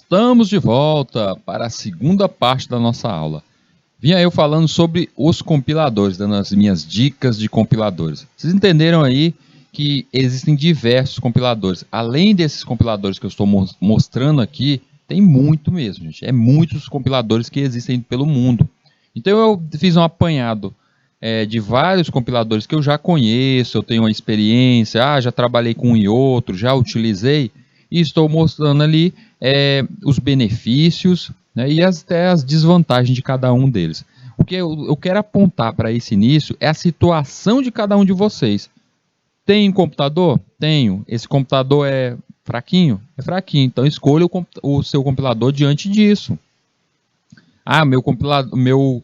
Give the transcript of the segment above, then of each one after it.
Estamos de volta para a segunda parte da nossa aula. Vinha eu falando sobre os compiladores, dando as minhas dicas de compiladores. Vocês entenderam aí que existem diversos compiladores. Além desses compiladores que eu estou mostrando aqui, tem muito mesmo, gente. É muitos compiladores que existem pelo mundo. Então eu fiz um apanhado de vários compiladores que eu já conheço, eu tenho uma experiência, já trabalhei com um e outro, já utilizei, e estou mostrando ali os benefícios, né, e até as desvantagens de cada um deles. O que eu quero apontar para esse início é a situação de cada um de vocês. Tem computador? Tenho. Esse computador é fraquinho? É fraquinho. Então escolha o seu compilador diante disso. Meu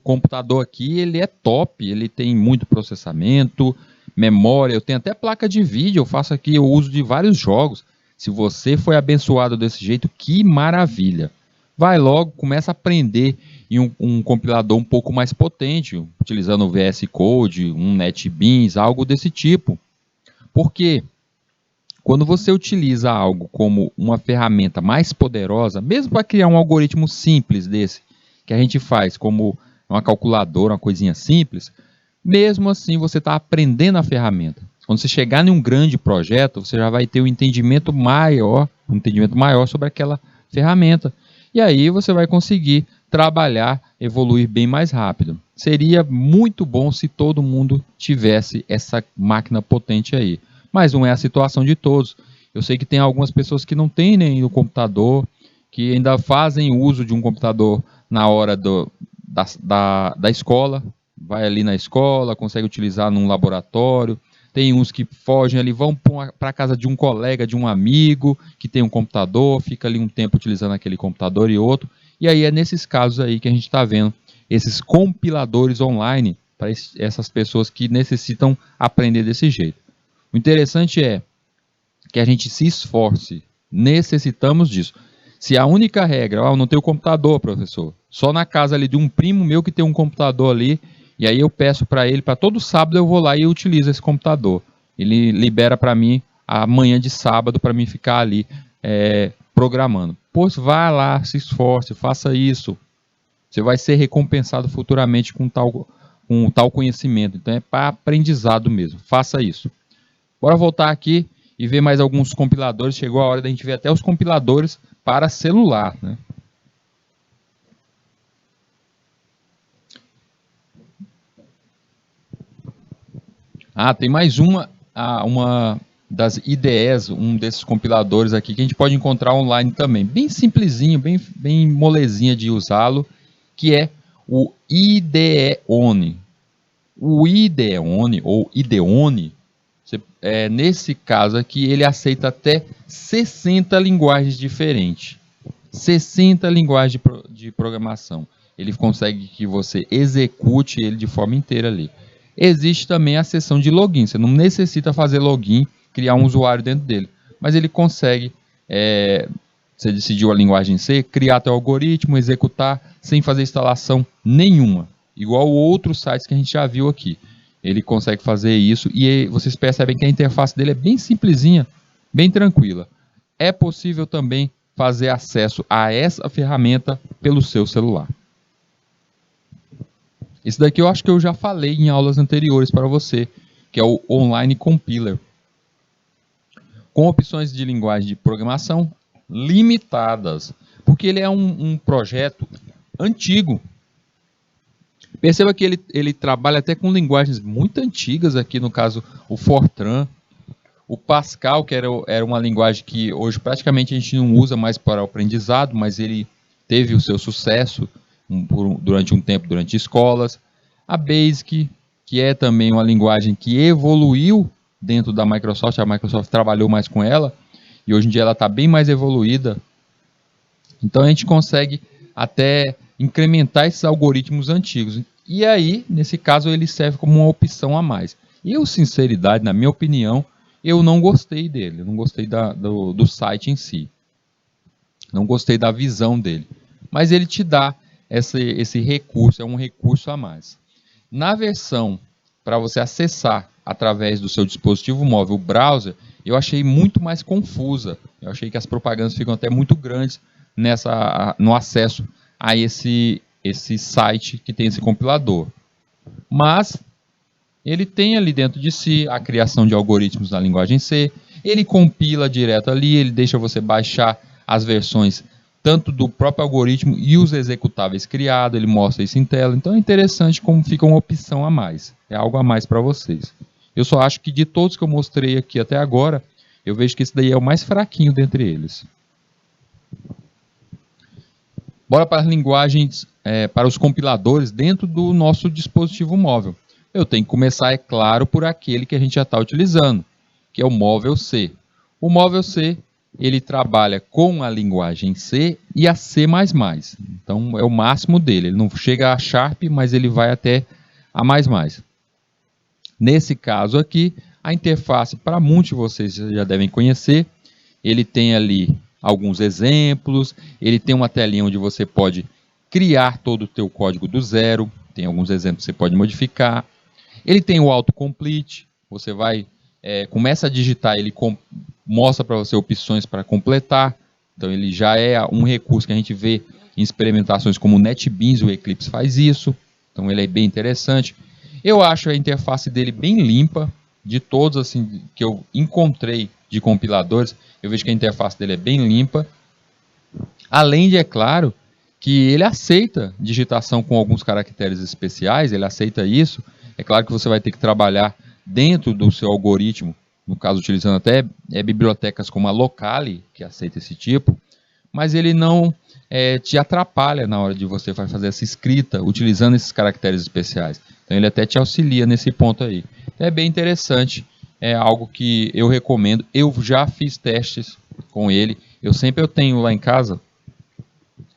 computador aqui ele é top, ele tem muito processamento, memória, eu tenho até placa de vídeo, eu faço aqui o uso de vários jogos. Se você foi abençoado desse jeito, que maravilha! Vai logo, começa a aprender em um compilador um pouco mais potente, utilizando o VS Code, um NetBeans, algo desse tipo. Porque quando você utiliza algo como uma ferramenta mais poderosa, mesmo para criar um algoritmo simples desse, que a gente faz como uma calculadora, uma coisinha simples, mesmo assim você está aprendendo a ferramenta. Quando você chegar em um grande projeto, você já vai ter um entendimento maior sobre aquela ferramenta. E aí você vai conseguir trabalhar, evoluir bem mais rápido. Seria muito bom se todo mundo tivesse essa máquina potente aí. Mas não é a situação de todos. Eu sei que tem algumas pessoas que não têm nem o computador, que ainda fazem uso de um computador na hora da escola, vai ali na escola, consegue utilizar num laboratório. Tem uns que fogem ali, vão para a casa de um colega, de um amigo, que tem um computador, fica ali um tempo utilizando aquele computador e outro. E aí é nesses casos aí que a gente está vendo esses compiladores online para essas pessoas que necessitam aprender desse jeito. O interessante é que a gente se esforce, necessitamos disso. Se a única regra, eu não tenho computador, professor, só na casa ali de um primo meu que tem um computador ali, e aí eu peço para ele, para todo sábado eu vou lá e eu utilizo esse computador. Ele libera para mim a manhã de sábado para mim ficar ali programando. Pois vá lá, se esforce, faça isso. Você vai ser recompensado futuramente com tal conhecimento. Então é para aprendizado mesmo. Faça isso. Bora voltar aqui e ver mais alguns compiladores. Chegou a hora da gente ver até os compiladores para celular, né? Tem mais uma das IDEs, um desses compiladores aqui que a gente pode encontrar online também. Bem simplesinho, bem molezinha de usá-lo, que é o IDEONE. O IDEONE, ou IDEONE, nesse caso aqui, ele aceita até 60 linguagens diferentes. 60 linguagens de programação. Ele consegue que você execute ele de forma inteira ali. Existe também a seção de login. Você não necessita fazer login, criar um usuário dentro dele. Mas ele consegue, você decidiu a linguagem C, criar teu algoritmo, executar, sem fazer instalação nenhuma. Igual outros sites que a gente já viu aqui. Ele consegue fazer isso e vocês percebem que a interface dele é bem simplesinha, bem tranquila. É possível também fazer acesso a essa ferramenta pelo seu celular. Esse daqui eu acho que eu já falei em aulas anteriores para você, que é o Online Compiler. Com opções de linguagem de programação limitadas, porque ele é um projeto antigo. Perceba que ele trabalha até com linguagens muito antigas aqui, no caso o Fortran, o Pascal, que era uma linguagem que hoje praticamente a gente não usa mais para o aprendizado, mas ele teve o seu sucesso durante um tempo, durante escolas. A Basic, que é também uma linguagem que evoluiu dentro da Microsoft, a Microsoft trabalhou mais com ela, e hoje em dia ela está bem mais evoluída. Então a gente consegue até incrementar esses algoritmos antigos. E aí, nesse caso, ele serve como uma opção a mais. Eu, sinceridade, na minha opinião, eu não gostei dele. Eu não gostei do site em si. Não gostei da visão dele. Mas ele te dá esse recurso, é um recurso a mais. Na versão para você acessar através do seu dispositivo móvel, o browser, eu achei muito mais confusa. Eu achei que as propagandas ficam até muito grandes. no acesso a esse site que tem esse compilador. Mas ele tem ali dentro de si a criação de algoritmos na linguagem C, ele compila direto ali, ele deixa você baixar as versões tanto do próprio algoritmo e os executáveis criados, ele mostra isso em tela. Então é interessante como fica uma opção a mais, é algo a mais para vocês. Eu só acho que de todos que eu mostrei aqui até agora, eu vejo que esse daí é o mais fraquinho dentre eles. Bora para as linguagens, para os compiladores dentro do nosso dispositivo móvel. Eu tenho que começar, é claro, por aquele que a gente já está utilizando, que é o Móvel C. O Móvel C, ele trabalha com a linguagem C e a C++. Então, é o máximo dele. Ele não chega a Sharp, mas ele vai até a mais. Nesse caso aqui, a interface, para muitos de vocês já devem conhecer, ele tem ali alguns exemplos, ele tem uma telinha onde você pode criar todo o teu código do zero, tem alguns exemplos que você pode modificar. Ele tem o autocomplete, você vai, começa a digitar, ele mostra para você opções para completar, então ele já é um recurso que a gente vê em experimentações como o NetBeans, o Eclipse faz isso, então ele é bem interessante. Eu acho a interface dele bem limpa, de todos assim, que eu encontrei de compiladores, eu vejo que a interface dele é bem limpa, além de, é claro, que ele aceita digitação com alguns caracteres especiais, ele aceita isso. É claro que você vai ter que trabalhar dentro do seu algoritmo, no caso utilizando até bibliotecas como a Locale, que aceita esse tipo, mas ele não te atrapalha na hora de você fazer essa escrita, utilizando esses caracteres especiais. Então ele até te auxilia nesse ponto aí. Então, é bem interessante, é algo que eu recomendo. Eu já fiz testes com ele, eu tenho lá em casa,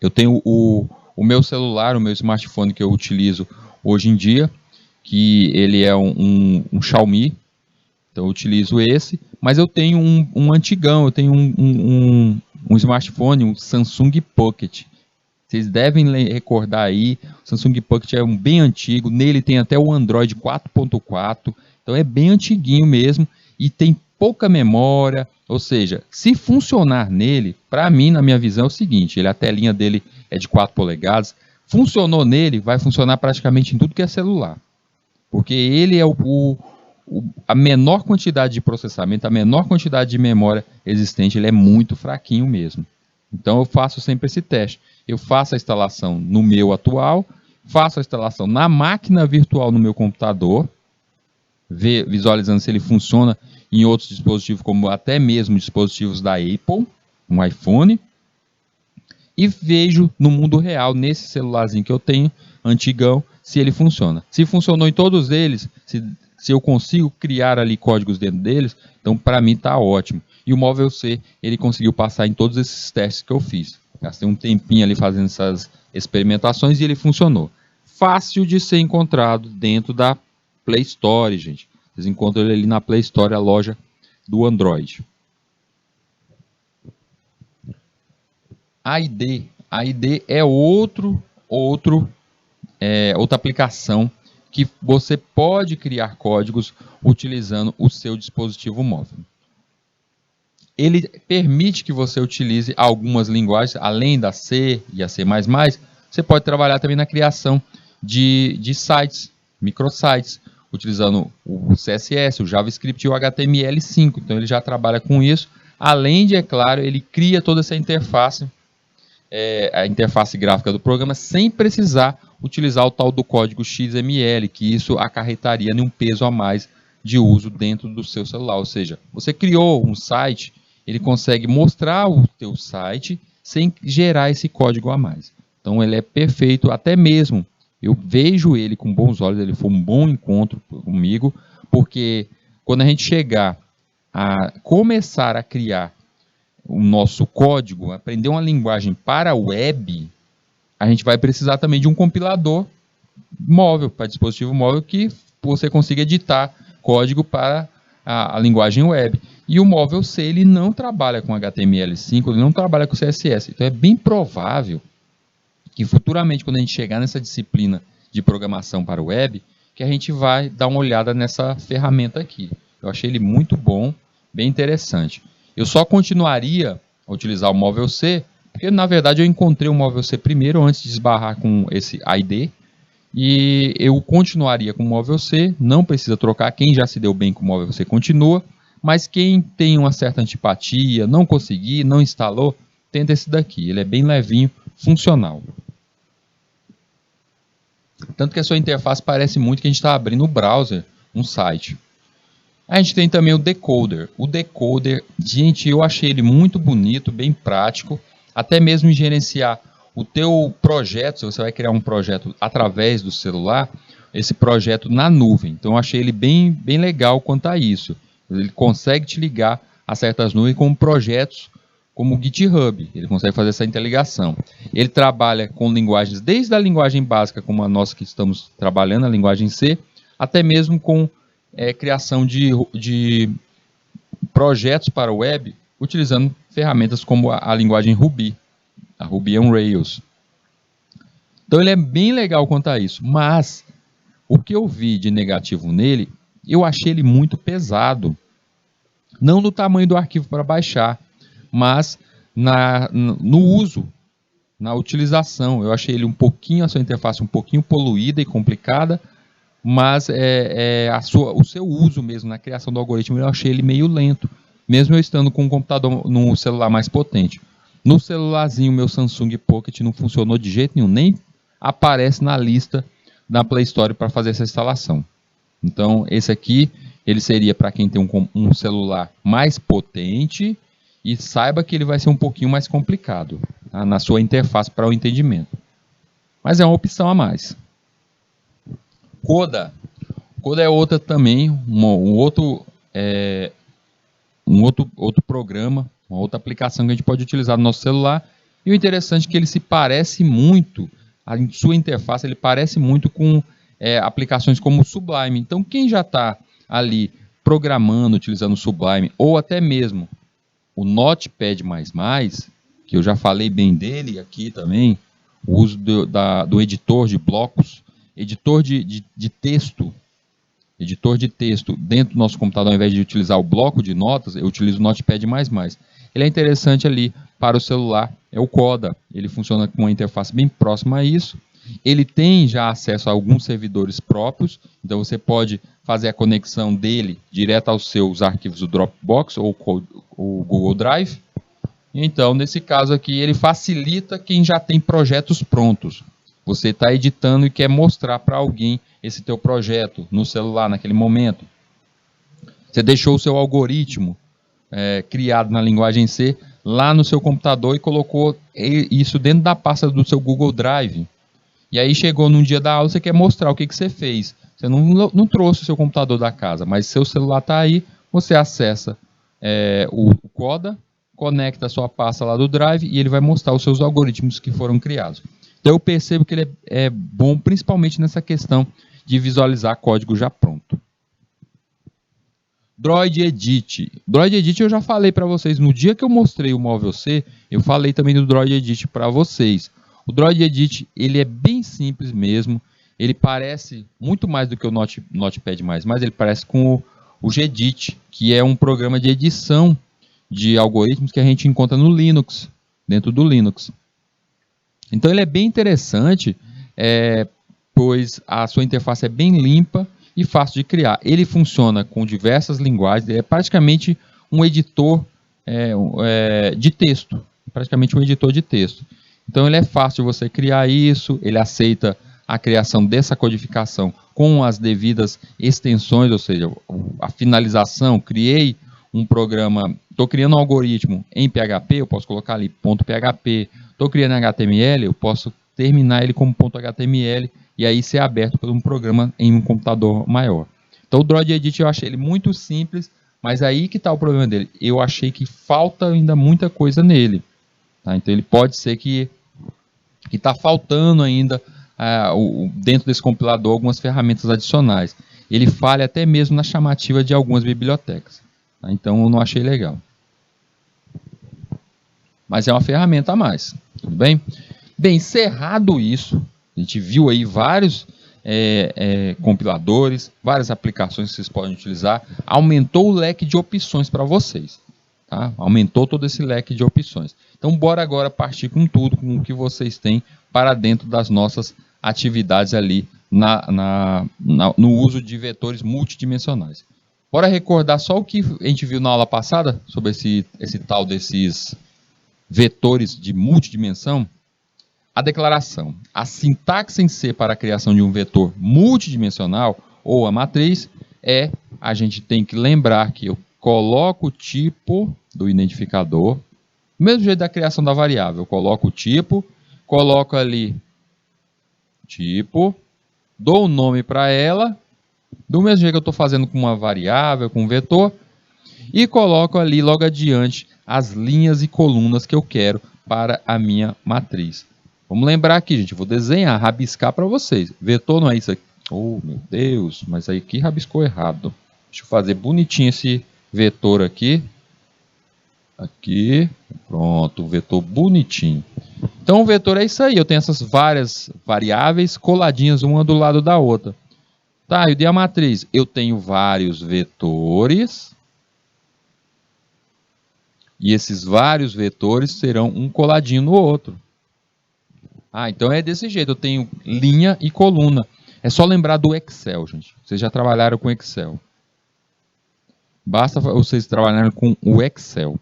eu tenho o meu celular, o meu smartphone que eu utilizo hoje em dia, que ele é um Xiaomi, então eu utilizo esse, mas eu tenho um antigão, eu tenho um smartphone, um Samsung Pocket. Vocês devem recordar aí, o Samsung Pocket é um bem antigo, nele tem até o Android 4.4, então é bem antiguinho mesmo, e tem pouca memória, ou seja, se funcionar nele, para mim, na minha visão, é o seguinte, a telinha dele é de 4 polegadas, funcionou nele, vai funcionar praticamente em tudo que é celular, porque ele é a menor quantidade de processamento, a menor quantidade de memória existente, ele é muito fraquinho mesmo. Então eu faço sempre esse teste. Eu faço a instalação no meu atual, faço a instalação na máquina virtual no meu computador, visualizando se ele funciona em outros dispositivos, como até mesmo dispositivos da Apple, um iPhone, e vejo no mundo real, nesse celularzinho que eu tenho, antigão, se ele funciona. Se funcionou em todos eles, se eu consigo criar ali códigos dentro deles, então para mim está ótimo. E o Móvel C, ele conseguiu passar em todos esses testes que eu fiz. Gastei um tempinho ali fazendo essas experimentações e ele funcionou. Fácil de ser encontrado dentro da Play Store, gente. Vocês encontram ele ali na Play Store, a loja do Android. AID é outra aplicação que você pode criar códigos utilizando o seu dispositivo móvel. Ele permite que você utilize algumas linguagens, além da C e a C++, você pode trabalhar também na criação de sites, microsites, utilizando o CSS, o JavaScript e o HTML5. Então ele já trabalha com isso. Além de, é claro, ele cria toda essa interface, a interface gráfica do programa, sem precisar utilizar o tal do código XML, que isso acarretaria em um peso a mais de uso dentro do seu celular. Ou seja, você criou um site, ele consegue mostrar o teu site sem gerar esse código a mais. Então ele é perfeito, até mesmo eu vejo ele com bons olhos, ele foi um bom encontro comigo, porque quando a gente chegar a começar a criar o nosso código, aprender uma linguagem para web, a gente vai precisar também de um compilador móvel, para dispositivo móvel, que você consiga editar código para a linguagem web. E o Móvel C, ele não trabalha com HTML5, ele não trabalha com CSS. Então é bem provável que futuramente, quando a gente chegar nessa disciplina de programação para web, que a gente vai dar uma olhada nessa ferramenta aqui. Eu achei ele muito bom, bem interessante. Eu só continuaria a utilizar o Móvel C Porque, na verdade, eu encontrei o móvel C primeiro, antes de esbarrar com esse ID. E eu continuaria com o móvel C, não precisa trocar. Quem já se deu bem com o móvel C continua. Mas quem tem uma certa antipatia, não conseguir, não instalou, tenta esse daqui. Ele é bem levinho, funcional. Tanto que a sua interface parece muito que a gente está abrindo o browser, um site. A gente tem também o Decoder. O Decoder, gente, eu achei ele muito bonito, bem prático. Até mesmo em gerenciar o teu projeto, se você vai criar um projeto através do celular, esse projeto na nuvem. Então eu achei ele bem legal quanto a isso. Ele consegue te ligar a certas nuvens como projetos como o GitHub. Ele consegue fazer essa interligação. Ele trabalha com linguagens, desde a linguagem básica, como a nossa que estamos trabalhando, a linguagem C, até mesmo com criação de projetos para o web, utilizando ferramentas como a linguagem Ruby, a Ruby on Rails. Então ele é bem legal quanto a isso, mas o que eu vi de negativo nele, eu achei ele muito pesado. Não no tamanho do arquivo para baixar, mas no uso, na utilização. Eu achei ele a sua interface um pouquinho poluída e complicada, mas o seu uso mesmo na criação do algoritmo, eu achei ele meio lento, mesmo eu estando com um computador no celular mais potente. No celularzinho, meu Samsung Pocket não funcionou de jeito nenhum, nem aparece na lista da Play Store para fazer essa instalação. Então, esse aqui, ele seria para quem tem um celular mais potente e saiba que ele vai ser um pouquinho mais complicado, tá, na sua interface para o entendimento. Mas é uma opção a mais. Coda. Coda é outra também, outro programa, uma outra aplicação que a gente pode utilizar no nosso celular. E o interessante é que ele se parece muito, a sua interface, ele parece muito com aplicações como o Sublime. Então, quem já está ali programando, utilizando o Sublime, ou até mesmo o Notepad++, que eu já falei bem dele aqui também, o uso do editor de blocos, editor de texto dentro do nosso computador, ao invés de utilizar o bloco de notas, eu utilizo o Notepad++. Ele é interessante ali para o celular, é o Coda. Ele funciona com uma interface bem próxima a isso. Ele tem já acesso a alguns servidores próprios, então você pode fazer a conexão dele direto aos seus arquivos do Dropbox ou o Google Drive. Então, nesse caso aqui, ele facilita quem já tem projetos prontos. Você está editando e quer mostrar para alguém esse teu projeto no celular naquele momento. Você deixou o seu algoritmo criado na linguagem C lá no seu computador e colocou isso dentro da pasta do seu Google Drive. E aí chegou num dia da aula, você quer mostrar o que você fez. Você não trouxe o seu computador da casa, mas seu celular está aí, você acessa o Coda, conecta a sua pasta lá do Drive e ele vai mostrar os seus algoritmos que foram criados. Então eu percebo que ele é bom principalmente nessa questão de visualizar código já pronto. Droid Edit. Droid Edit eu já falei para vocês. No dia que eu mostrei o móvel C, eu falei também do Droid Edit para vocês. O Droid Edit, ele é bem simples mesmo. Ele parece muito mais do que o Notepad++, mas ele parece com o Gedit, que é um programa de edição de algoritmos que a gente encontra no Linux, dentro do Linux. Então ele é bem interessante, pois a sua interface é bem limpa e fácil de criar. Ele funciona com diversas linguagens, é praticamente um editor de texto. Praticamente um editor de texto. Então ele é fácil de você criar isso, ele aceita a criação dessa codificação com as devidas extensões, ou seja, a finalização, criei um programa, estou criando um algoritmo em PHP, eu posso colocar ali .php, estou criando HTML, eu posso terminar ele como .html e aí ser aberto por um programa em um computador maior. Então o Droid Edit eu achei ele muito simples, mas aí que está o problema dele. Eu achei que falta ainda muita coisa nele. Tá? Então ele pode ser que está faltando ainda dentro desse compilador algumas ferramentas adicionais. Ele falha até mesmo na chamativa de algumas bibliotecas. Tá? Então eu não achei legal. Mas é uma ferramenta a mais. Tudo bem? Bem, encerrado isso, a gente viu aí vários compiladores, várias aplicações que vocês podem utilizar. Aumentou o leque de opções para vocês. Tá? Aumentou todo esse leque de opções. Então, bora agora partir com tudo, com o que vocês têm para dentro das nossas atividades ali no uso de vetores multidimensionais. Bora recordar só o que a gente viu na aula passada sobre esse tal desses vetores de multidimensão. A declaração, a sintaxe em C para a criação de um vetor multidimensional ou a matriz a gente tem que lembrar que eu coloco o tipo do identificador, do mesmo jeito da criação da variável, eu coloco o tipo, coloco ali tipo, dou o nome para ela, do mesmo jeito que eu estou fazendo com uma variável, com um vetor, e coloco ali logo adiante as linhas e colunas que eu quero para a minha matriz. Vamos lembrar aqui, gente, vou desenhar, rabiscar para vocês. Vetor não é isso aqui. Oh, meu Deus, mas aí aqui rabiscou errado. Deixa eu fazer bonitinho esse vetor aqui. Aqui, pronto, vetor bonitinho. Então o vetor é isso aí, eu tenho essas várias variáveis coladinhas uma do lado da outra. Tá, e a matriz? Eu tenho vários vetores. E esses vários vetores serão um coladinho no outro. Ah, então é desse jeito, eu tenho linha e coluna. É só lembrar do Excel, gente. Vocês já trabalharam com Excel. Basta vocês trabalharem com o Excel.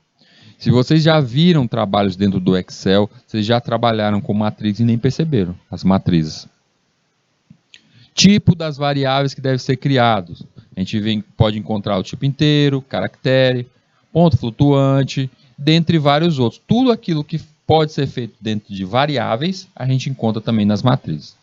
Se vocês já viram trabalhos dentro do Excel, vocês já trabalharam com matriz e nem perceberam as matrizes. Tipo das variáveis que devem ser criados. A gente pode encontrar o tipo inteiro, caractere, ponto flutuante, dentre vários outros. Tudo aquilo que pode ser feito dentro de variáveis, a gente encontra também nas matrizes.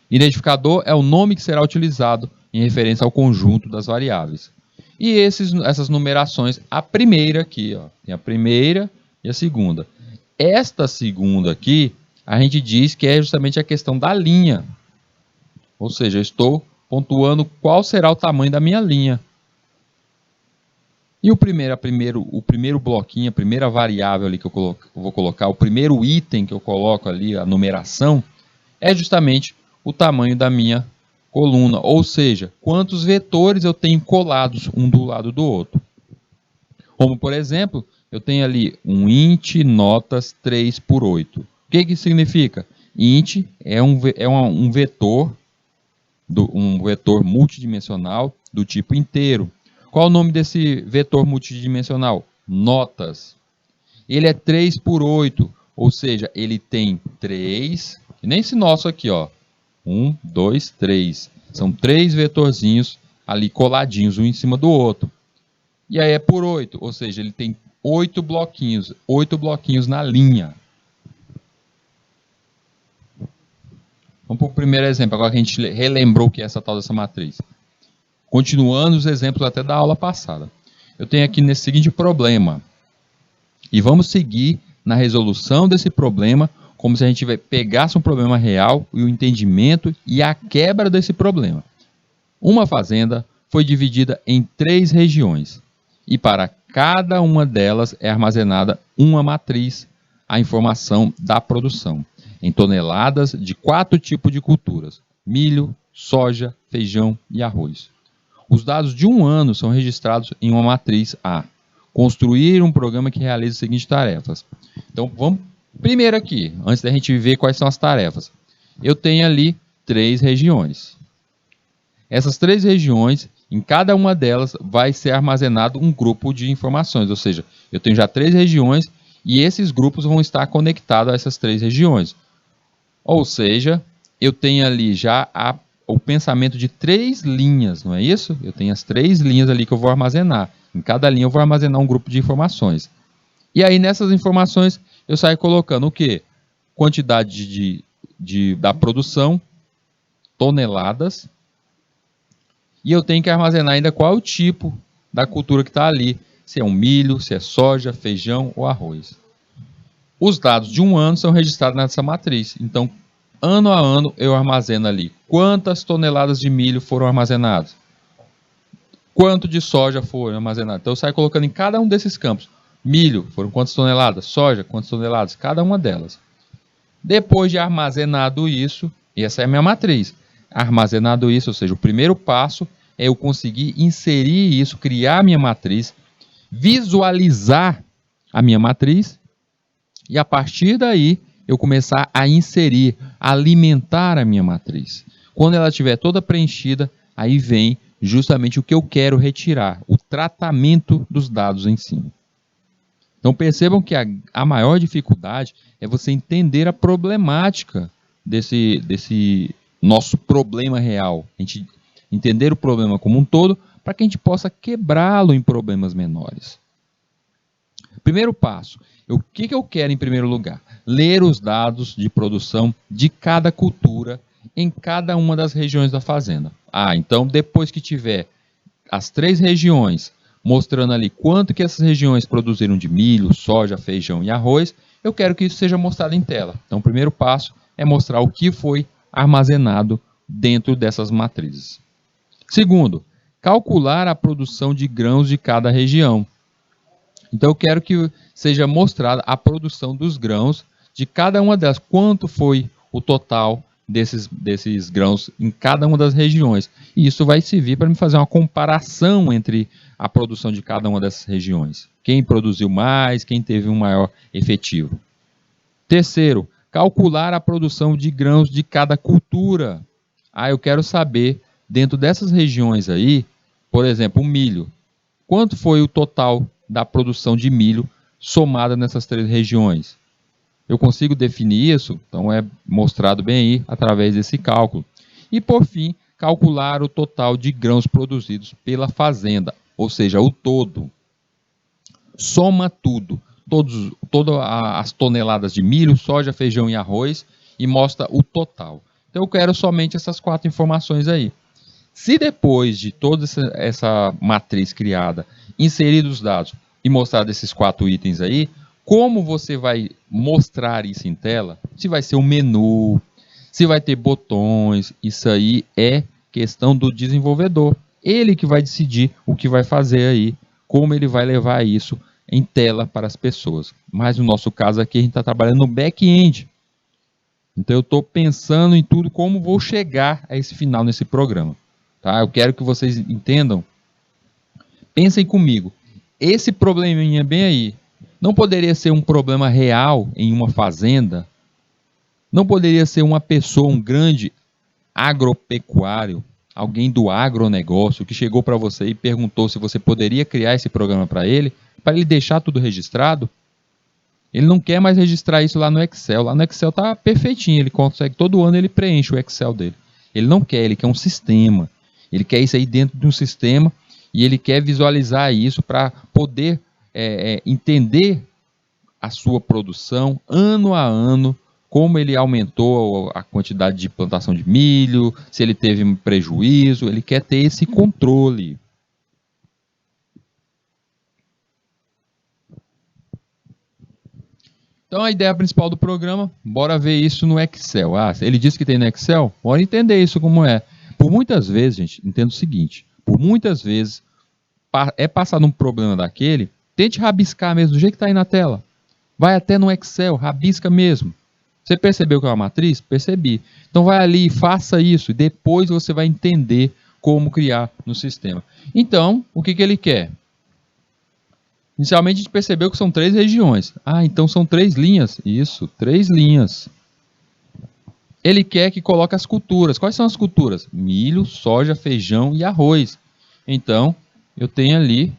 Identificador é o nome que será utilizado em referência ao conjunto das variáveis. E essas numerações, a primeira aqui, ó, tem a primeira e a segunda. Esta segunda aqui, a gente diz que é justamente a questão da linha. Ou seja, eu estou pontuando qual será o tamanho da minha linha. E o primeiro bloquinho, a primeira variável ali que eu vou colocar, o primeiro item que eu coloco ali, a numeração, é justamente o tamanho da minha coluna, ou seja, quantos vetores eu tenho colados um do lado do outro. Como, por exemplo, eu tenho ali um int notas 3 por 8. O que que significa? Int é um vetor multidimensional do tipo inteiro. Qual o nome desse vetor multidimensional? Notas. Ele é 3 por 8, ou seja, ele tem 3, que nem esse nosso aqui, ó. 1, 2, 3. São 3 vetorzinhos ali coladinhos um em cima do outro. E aí é por 8, ou seja, ele tem 8 bloquinhos na linha. Vamos para o primeiro exemplo, agora que a gente relembrou o que é essa tal dessa matriz. Continuando os exemplos até da aula passada. Eu tenho aqui nesse seguinte problema. E vamos seguir na resolução desse problema como se a gente pegasse um problema real e o entendimento e a quebra desse problema. Uma fazenda foi dividida em 3 regiões. E para cada uma delas é armazenada uma matriz, a informação da produção, em toneladas de 4 tipos de culturas: milho, soja, feijão e arroz. Os dados de um ano são registrados em uma matriz A. Construir um programa que realiza as seguintes tarefas. Então, vamos primeiro aqui, antes da gente ver quais são as tarefas. Eu tenho ali 3 regiões. Essas 3 regiões, em cada uma delas, vai ser armazenado um grupo de informações. Ou seja, eu tenho já 3 regiões e esses grupos vão estar conectados a essas 3 regiões. Ou seja, eu tenho ali já o pensamento de 3 linhas, não é isso? Eu tenho as 3 linhas ali que eu vou armazenar. Em cada linha eu vou armazenar um grupo de informações. E aí nessas informações eu saio colocando o quê? Quantidade da produção, toneladas. E eu tenho que armazenar ainda qual é o tipo da cultura que está ali. Se é um milho, se é soja, feijão ou arroz. Os dados de um ano são registrados nessa matriz. Então, ano a ano eu armazeno ali quantas toneladas de milho foram armazenadas, quanto de soja foram armazenadas. Então eu saio colocando em cada um desses campos. Milho, foram quantas toneladas? Soja, quantas toneladas? Cada uma delas. Depois de armazenado isso, essa é a minha matriz. Armazenado isso, ou seja, o primeiro passo é eu conseguir inserir isso, criar a minha matriz visualizar a minha matriz e a partir daí eu começar a inserir, a alimentar a minha matriz. Quando ela estiver toda preenchida, aí vem justamente o que eu quero retirar, o tratamento dos dados em cima. Então percebam que a maior dificuldade é você entender a problemática desse nosso problema real. A gente entender o problema como um todo para que a gente possa quebrá-lo em problemas menores. Primeiro passo, o que eu quero em primeiro lugar? Ler os dados de produção de cada cultura em cada uma das regiões da fazenda. Então depois que tiver as 3 regiões, mostrando ali quanto que essas regiões produziram de milho, soja, feijão e arroz, eu quero que isso seja mostrado em tela. Então o primeiro passo é mostrar o que foi armazenado dentro dessas matrizes. Segundo, calcular a produção de grãos de cada região. Então eu quero que seja mostrada a produção dos grãos de cada uma delas, quanto foi o total desses grãos em cada uma das regiões. E isso vai servir para me fazer uma comparação entre a produção de cada uma dessas regiões. Quem produziu mais, quem teve um maior efetivo. Terceiro, calcular a produção de grãos de cada cultura. Eu quero saber, dentro dessas regiões aí, por exemplo, o milho. Quanto foi o total da produção de milho somada nessas 3 regiões? Eu consigo definir isso? Então é mostrado bem aí através desse cálculo. E por fim, calcular o total de grãos produzidos pela fazenda, ou seja, o todo. Soma tudo, todas as toneladas de milho, soja, feijão e arroz e mostra o total. Então eu quero somente essas 4 informações aí. Se depois de toda essa matriz criada, inserir os dados e mostrar esses 4 itens aí, como você vai mostrar isso em tela? Se vai ser um menu, se vai ter botões, isso aí é questão do desenvolvedor. Ele que vai decidir o que vai fazer aí, como ele vai levar isso em tela para as pessoas. Mas no nosso caso aqui a gente está trabalhando no back-end. Então eu estou pensando em tudo como vou chegar a esse final nesse programa. Tá? Eu quero que vocês entendam. Pensem comigo. Esse probleminha bem aí não poderia ser um problema real em uma fazenda? Não poderia ser uma pessoa, um grande agropecuário, alguém do agronegócio que chegou para você e perguntou se você poderia criar esse programa para ele deixar tudo registrado? Ele não quer mais registrar isso lá no Excel. Lá no Excel está perfeitinho, ele consegue, todo ano ele preenche o Excel dele. Ele não quer, ele quer um sistema. Ele quer isso aí dentro de um sistema e ele quer visualizar isso para poder entender a sua produção ano a ano, como ele aumentou a quantidade de plantação de milho, se ele teve um prejuízo, ele quer ter esse controle. Então a ideia principal do programa, bora ver isso no Excel. Ele disse que tem no Excel? Bora entender isso como é. Por muitas vezes, gente, entenda o seguinte, por muitas vezes passado um problema daquele, tente rabiscar mesmo, do jeito que está aí na tela. Vai até no Excel, rabisca mesmo. Você percebeu que é uma matriz? Percebi. Então vai ali e faça isso, e depois você vai entender como criar no sistema. Então, o que ele quer? Inicialmente a gente percebeu que são 3 regiões. Então são 3 linhas. Isso, 3 linhas. Ele quer que coloque as culturas. Quais são as culturas? Milho, soja, feijão e arroz. Então, eu tenho ali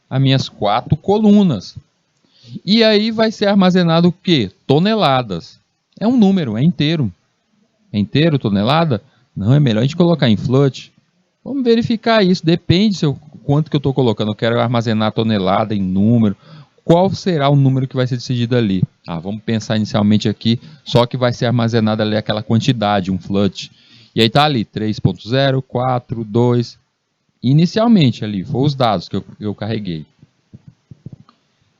as minhas 4 colunas. E aí vai ser armazenado o quê? Toneladas. É um número, é inteiro. É inteiro, tonelada? Não, é melhor a gente colocar em float. Vamos verificar isso. Depende quanto que eu estou colocando. Eu quero armazenar tonelada em número. Qual será o número que vai ser decidido ali? Vamos pensar inicialmente aqui, só que vai ser armazenada ali aquela quantidade, um float. E aí está ali, 3.0, 4, 2. Inicialmente ali, foram os dados que eu carreguei.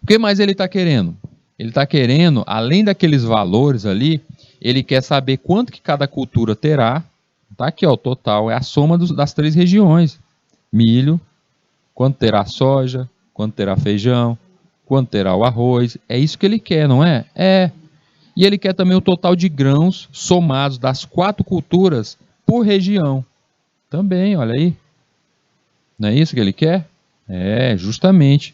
O que mais ele está querendo? Ele está querendo, além daqueles valores ali, ele quer saber quanto que cada cultura terá. Tá aqui, o total é a soma das 3 regiões. Milho, quanto terá soja, quanto terá feijão, quanto terá o arroz. É isso que ele quer, não é? E ele quer também o total de grãos somados das 4 culturas por região. Também, olha aí. Não é isso que ele quer? Justamente.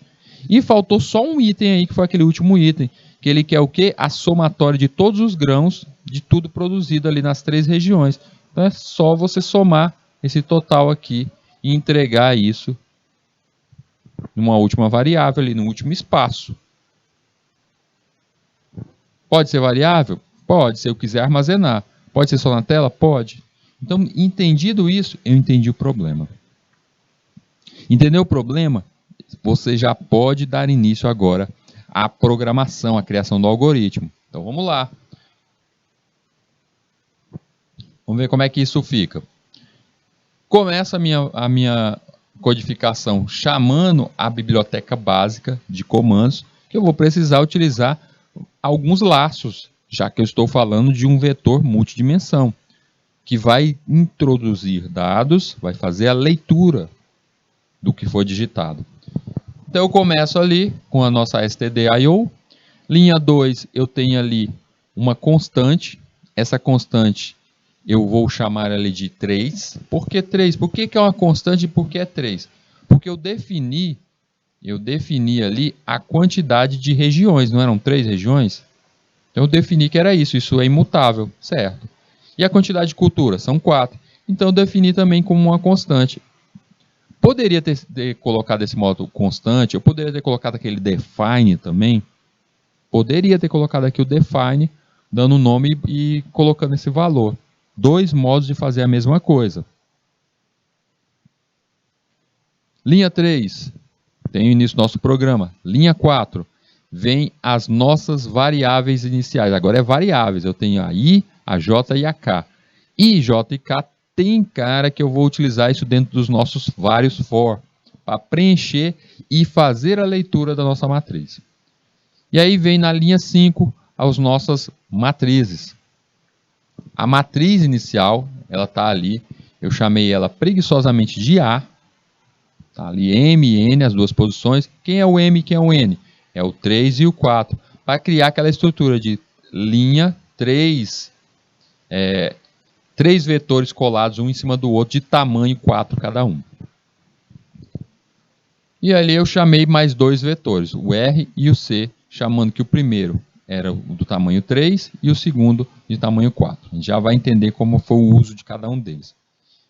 E faltou só um item aí, que foi aquele último item, que ele quer o quê? A somatória de todos os grãos de tudo produzido ali nas 3 regiões. Então é só você somar esse total aqui e entregar isso numa última variável ali, no último espaço. Pode ser variável? Pode, se eu quiser armazenar. Pode ser só na tela? Pode. Então, entendido isso, eu entendi o problema. Entendeu o problema? Você já pode dar início agora à programação, à criação do algoritmo. Então, vamos lá. Vamos ver como é que isso fica. Começa a minha codificação chamando a biblioteca básica de comandos, que eu vou precisar utilizar alguns laços, já que eu estou falando de um vetor multidimensão, que vai introduzir dados, vai fazer a leitura do que foi digitado. Então eu começo ali com a nossa stdio. Linha 2, eu tenho ali uma constante. Essa constante eu vou chamar ali de 3. Por que 3? Por que é uma constante e por que é 3? Porque eu defini ali a quantidade de regiões, não eram 3 regiões? Então eu defini que era isso é imutável, certo? E a quantidade de cultura? São 4. Então eu defini também como uma constante. Poderia ter colocado esse modo constante, eu poderia ter colocado aquele define também. Poderia ter colocado aqui o define, dando um nome e colocando esse valor. 2 modos de fazer a mesma coisa. Linha 3, tem o início do nosso programa. Linha 4, vem as nossas variáveis iniciais. Agora é variáveis, eu tenho a I, a J e a K. I, J e K tem cara que eu vou utilizar isso dentro dos nossos vários for, para preencher e fazer a leitura da nossa matriz. E aí vem na linha 5 as nossas matrizes. A matriz inicial, ela está ali, eu chamei ela preguiçosamente de A. Tá ali M e N, as duas posições. Quem é o M e quem é o N? É o 3 e o 4. Para criar aquela estrutura de linha 3, 3 vetores colados um em cima do outro, de tamanho 4 cada um. E ali eu chamei mais 2 vetores, o R e o C, chamando que o primeiro era do tamanho 3 e o segundo de tamanho 4. A gente já vai entender como foi o uso de cada um deles.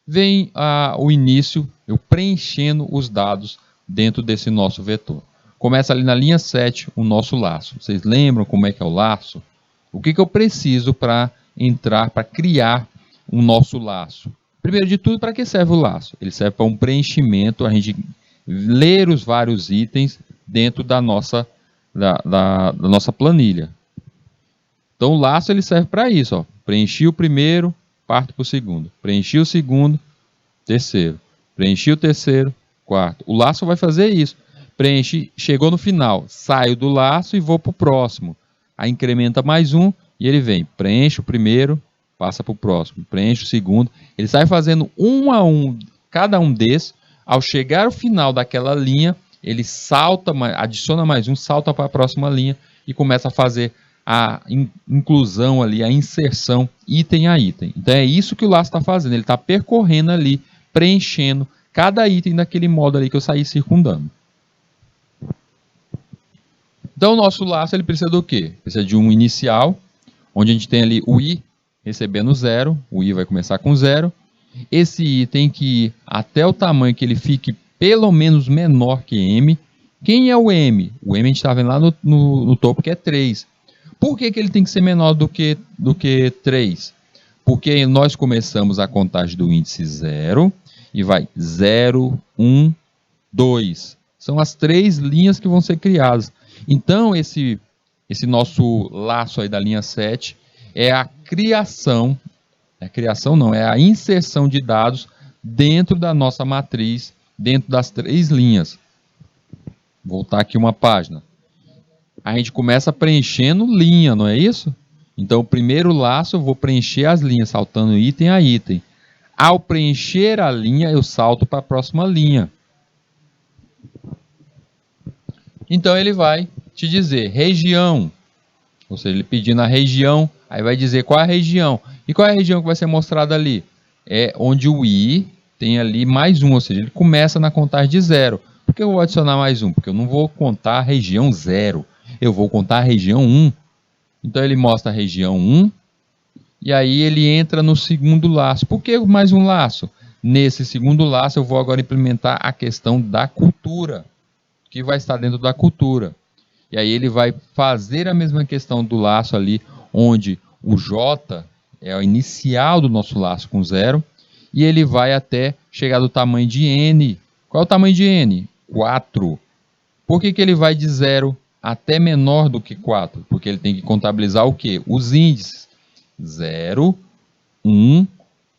Vem o início, eu preenchendo os dados dentro desse nosso vetor. Começa ali na linha 7 o nosso laço. Vocês lembram como é que é o laço? O que eu preciso para entrar, para criar o nosso laço? Primeiro de tudo, para que serve o laço? Ele serve para um preenchimento, a gente ler os vários itens dentro da nossa planilha. Então o laço ele serve para isso. Ó. Preenchi o primeiro, parto para o segundo. Preenchi o segundo, terceiro. Preenchi o terceiro, quarto. O laço vai fazer isso. Preenche, chegou no final, saio do laço e vou para o próximo. Aí incrementa mais um e ele vem. Preenche o primeiro, passa para o próximo. Preenche o segundo. Ele sai fazendo um a um, cada um desses. Ao chegar ao final daquela linha, ele salta, adiciona mais um, salta para a próxima linha e começa a fazer a inclusão ali, a inserção item a item. Então é isso que o laço está fazendo. Ele está percorrendo ali, preenchendo cada item daquele modo ali que eu saí circundando. Então o nosso laço ele precisa do quê? Precisa de um inicial, onde a gente tem ali o I recebendo 0, o I vai começar com 0. Esse I tem que ir até o tamanho que ele fique pelo menos menor que M. Quem é o M? O M a gente está vendo lá no topo que é 3. Por que ele tem que ser menor do que 3? Porque nós começamos a contagem do índice 0 e vai 0, 1, 2. São as 3 linhas que vão ser criadas. Então, esse nosso laço aí da linha 7 é a criação, é a inserção de dados dentro da nossa matriz, dentro das 3 linhas. Vou voltar aqui uma página. A gente começa preenchendo linha, não é isso? Então, o primeiro laço eu vou preencher as linhas, saltando item a item. Ao preencher a linha, eu salto para a próxima linha. Então, ele vai te dizer região. Ou seja, ele pedindo a região, aí vai dizer qual é a região. E qual é a região que vai ser mostrada ali? É onde o I tem ali mais um, ou seja, ele começa na contagem de 0. Por que eu vou adicionar mais um? Porque eu não vou contar a região 0, eu vou contar a região 1. Então ele mostra a região 1, e aí ele entra no segundo laço. Por que mais um laço? Nesse segundo laço eu vou agora implementar a questão da cultura, que vai estar dentro da cultura. E aí ele vai fazer a mesma questão do laço ali, onde o J é o inicial do nosso laço com 0, e ele vai até chegar do tamanho de N. Qual é o tamanho de N? 4. Por que ele vai de 0 até menor do que 4? Porque ele tem que contabilizar o quê? Os índices. 0, 1,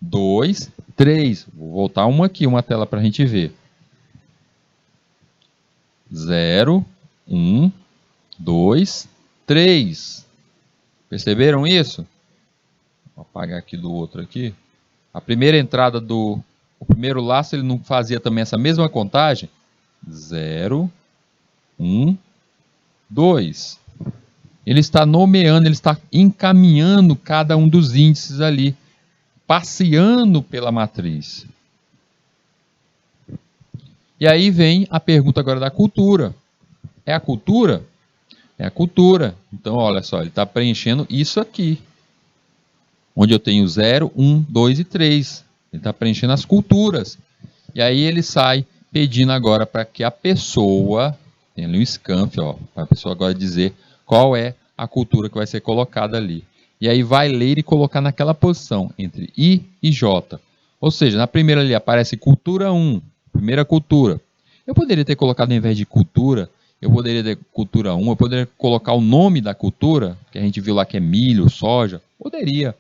2, 3. Vou voltar uma tela para a gente ver. 0, 1, 2, 3. Perceberam isso? Vou apagar aqui do outro aqui. A primeira entrada o primeiro laço, ele não fazia também essa mesma contagem? 0, 1, 2. Ele está nomeando, ele está encaminhando cada um dos índices ali, passeando pela matriz. E aí vem a pergunta agora da cultura. É a cultura? É a cultura. Então, olha só, ele está preenchendo isso aqui, onde eu tenho 0, 1, 2 e 3. Ele está preenchendo as culturas. E aí ele sai pedindo agora para que a pessoa, tem ali um scanf, para a pessoa agora dizer qual é a cultura que vai ser colocada ali. E aí vai ler e colocar naquela posição, entre I e J. Ou seja, na primeira ali aparece cultura 1, primeira cultura. Eu poderia ter colocado, ao invés de cultura, eu poderia ter cultura 1, eu poderia colocar o nome da cultura, que a gente viu lá que é milho, soja. Poderia.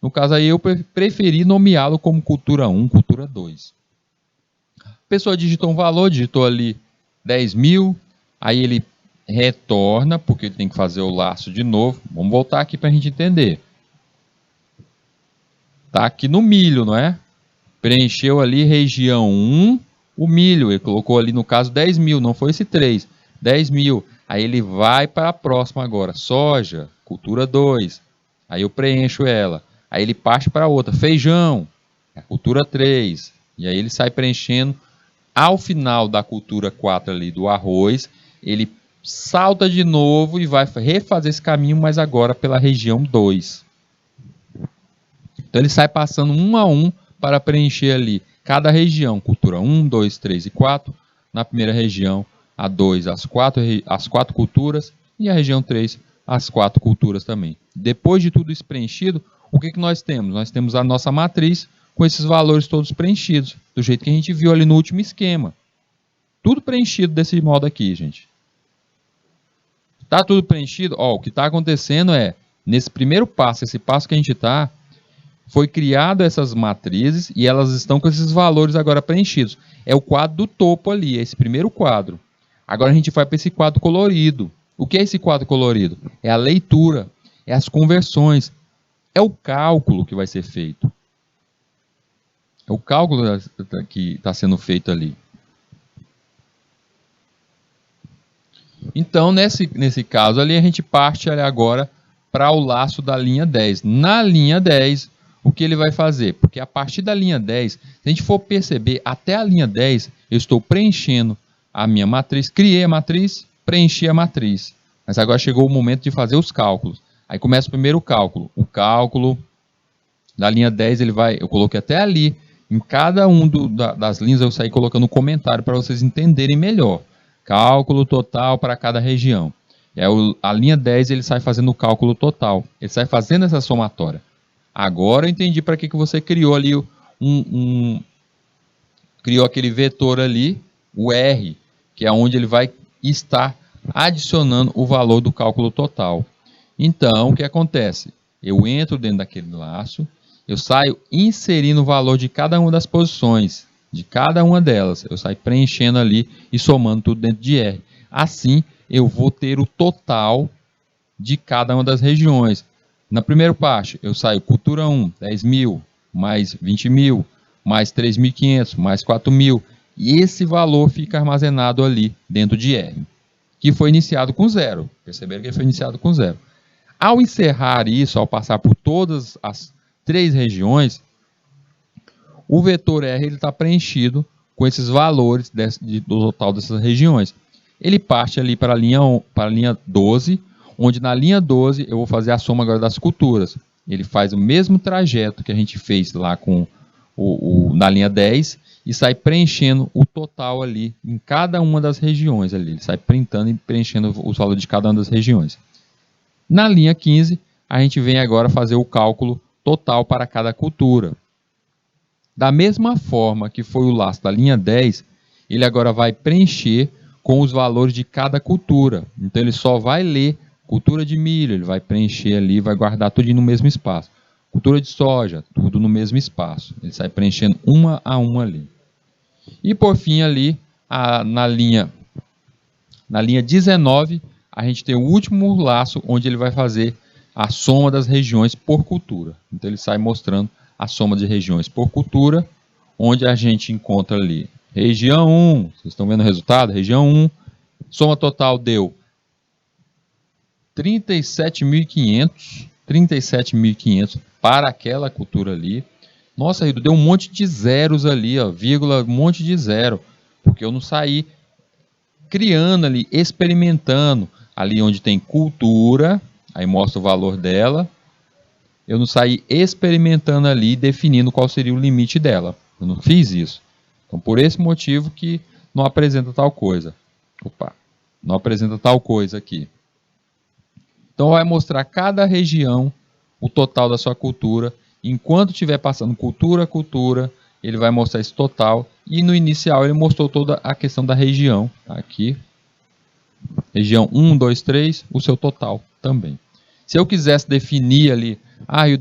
No caso aí eu preferi nomeá-lo como cultura 1, cultura 2. A pessoa digitou um valor, digitou ali 10 mil, aí ele retorna, porque ele tem que fazer o laço de novo. Vamos voltar aqui para a gente entender. Está aqui no milho, não é? Preencheu ali região 1, o milho. Ele colocou ali, no caso, 10 mil, não foi esse 3. 10 mil. Aí ele vai para a próxima agora. Soja, cultura 2. Aí eu preencho ela. Aí ele parte para outra. Feijão, cultura 3. E aí ele sai preenchendo. Ao final da cultura 4 ali do arroz, ele salta de novo e vai refazer esse caminho, mas agora pela região 2. Então ele sai passando um a um para preencher ali cada região, cultura 1, 2, 3 e 4, na primeira região, a 2, as quatro culturas, e a região 3, as 4 culturas também. Depois de tudo isso preenchido, o que nós temos? Nós temos a nossa matriz com esses valores todos preenchidos, do jeito que a gente viu ali no último esquema. Tudo preenchido desse modo aqui, gente. Está tudo preenchido? O que está acontecendo é, nesse primeiro passo, esse passo que a gente está, foi criado essas matrizes e elas estão com esses valores agora preenchidos. É o quadro do topo ali, é esse primeiro quadro. Agora a gente vai para esse quadro colorido. O que é esse quadro colorido? É a leitura, é as conversões, é o cálculo que vai ser feito. É o cálculo que está sendo feito ali. Então, nesse caso ali, a gente parte ali agora para o laço da linha 10. Na linha 10, o que ele vai fazer? Porque a partir da linha 10, se a gente for perceber, até a linha 10, eu estou preenchendo a minha matriz, criei a matriz, preenchi a matriz. Mas agora chegou o momento de fazer os cálculos. Aí começa o primeiro cálculo. O cálculo da linha 10, eu coloquei até ali. Em cada um das linhas eu saí colocando um comentário para vocês entenderem melhor. Cálculo total para cada região. A linha 10 ele sai fazendo o cálculo total. Ele sai fazendo essa somatória. Agora eu entendi para que você criou ali criou aquele vetor ali, o R, que é onde ele vai estar adicionando o valor do cálculo total. Então, o que acontece? Eu entro dentro daquele laço, eu saio inserindo o valor de cada uma das posições, de cada uma delas. Eu saio preenchendo ali e somando tudo dentro de R. Assim, eu vou ter o total de cada uma das regiões. Na primeira parte, eu saio cultura 1, 10 mil, mais 20 mil, mais 3.500, mais 4 mil. E esse valor fica armazenado ali dentro de R, que foi iniciado com 0. Perceberam que ele foi iniciado com 0. Ao encerrar isso, ao passar por todas as 3 regiões, o vetor R está preenchido com esses valores do total dessas regiões. Ele parte ali para a linha 12, onde na linha 12 eu vou fazer a soma agora das culturas. Ele faz o mesmo trajeto que a gente fez lá na linha 10 e sai preenchendo o total ali em cada uma das regiões. Ali. Ele sai printando e preenchendo os valores de cada uma das regiões. Na linha 15, a gente vem agora fazer o cálculo total para cada cultura. Da mesma forma que foi o laço da linha 10, ele agora vai preencher com os valores de cada cultura. Então ele só vai ler cultura de milho, ele vai preencher ali, vai guardar tudo no mesmo espaço. Cultura de soja, tudo no mesmo espaço. Ele sai preenchendo uma a uma ali. E por fim ali, na linha 19, a gente tem o último laço onde ele vai fazer a soma das regiões por cultura. Então ele sai mostrando a soma de regiões por cultura, onde a gente encontra ali região 1, vocês estão vendo o resultado? Região 1, soma total deu 37.500 para aquela cultura ali. Nossa, Rido, deu um monte de zeros ali, ó, vírgula, um monte de zero, porque eu não saí criando ali, experimentando, ali onde tem cultura, aí mostra o valor dela, eu não saí experimentando ali, definindo qual seria o limite dela. Eu não fiz isso. Então, por esse motivo que não apresenta tal coisa. Não apresenta tal coisa aqui. Então, vai mostrar cada região, o total da sua cultura. Enquanto estiver passando cultura a cultura, ele vai mostrar esse total. E no inicial, ele mostrou toda a questão da região. Aqui. Região 1, 2, 3, o seu total também. Se eu quisesse definir ali,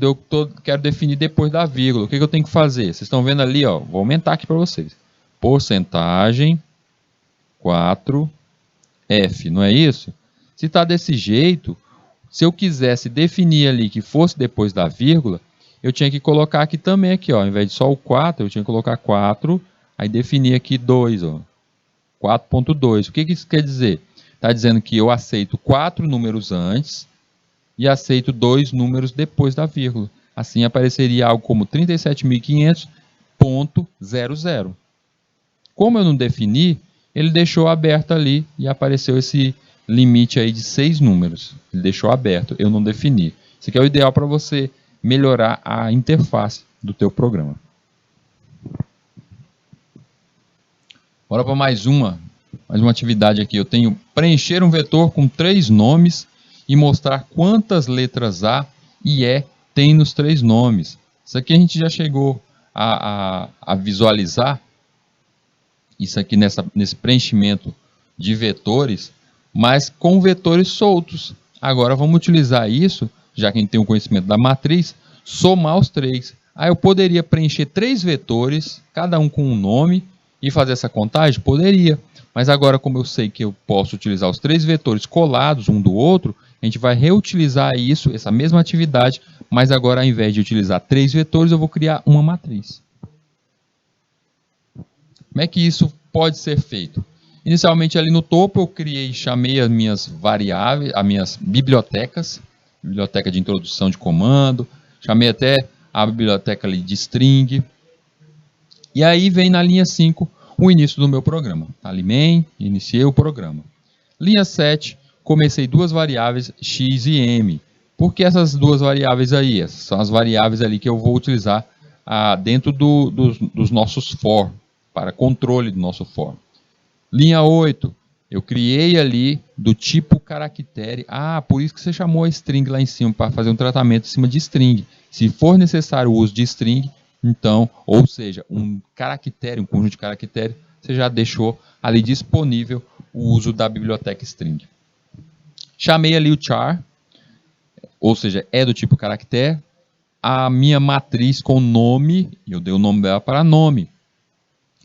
eu quero definir depois da vírgula, o que eu tenho que fazer? Vocês estão vendo ali, ó, vou aumentar aqui para vocês. Porcentagem 4F, não é isso? Se está desse jeito, se eu quisesse definir ali que fosse depois da vírgula, eu tinha que colocar aqui também, aqui, ó, ao invés de só o 4, eu tinha que colocar 4, aí definir aqui 2, ó, 4.2. O que isso quer dizer? Está dizendo que eu aceito 4 números antes e aceito 2 números depois da vírgula. Assim apareceria algo como 37.500.00. Como eu não defini, ele deixou aberto ali e apareceu esse limite aí de 6 números. Ele deixou aberto, eu não defini. Isso aqui é o ideal para você melhorar a interface do teu programa. Bora para mais uma atividade aqui. Eu tenho preencher um vetor com 3 nomes e mostrar quantas letras A e E tem nos 3 nomes. Isso aqui a gente já chegou a visualizar, isso aqui nesse preenchimento de vetores, mas com vetores soltos. Agora vamos utilizar isso, já que a gente tem o conhecimento da matriz, somar os 3. Aí eu poderia preencher 3 vetores, cada um com um nome, e fazer essa contagem? Poderia. Mas agora, como eu sei que eu posso utilizar os 3 vetores colados um do outro, a gente vai reutilizar isso, essa mesma atividade, mas agora, ao invés de utilizar 3 vetores, eu vou criar uma matriz. Como é que isso pode ser feito? Inicialmente, ali no topo, eu chamei as minhas variáveis, as minhas bibliotecas, biblioteca de introdução de comando, chamei até a biblioteca ali de string, e aí vem na linha 5 o início do meu programa. Ali main, iniciei o programa. Linha 7, comecei 2 variáveis x e m. Por que essas 2 variáveis aí? Essas são as variáveis ali que eu vou utilizar dentro dos nossos for, para controle do nosso for. Linha 8, eu criei ali do tipo caractere. Por isso que você chamou a string lá em cima, para fazer um tratamento em cima de string. Se for necessário o uso de string, então, ou seja, um caractere, um conjunto de caractere, você já deixou ali disponível o uso da biblioteca string. Chamei ali o char, ou seja, é do tipo caractere. A minha matriz com nome, eu dei o nome dela para nome.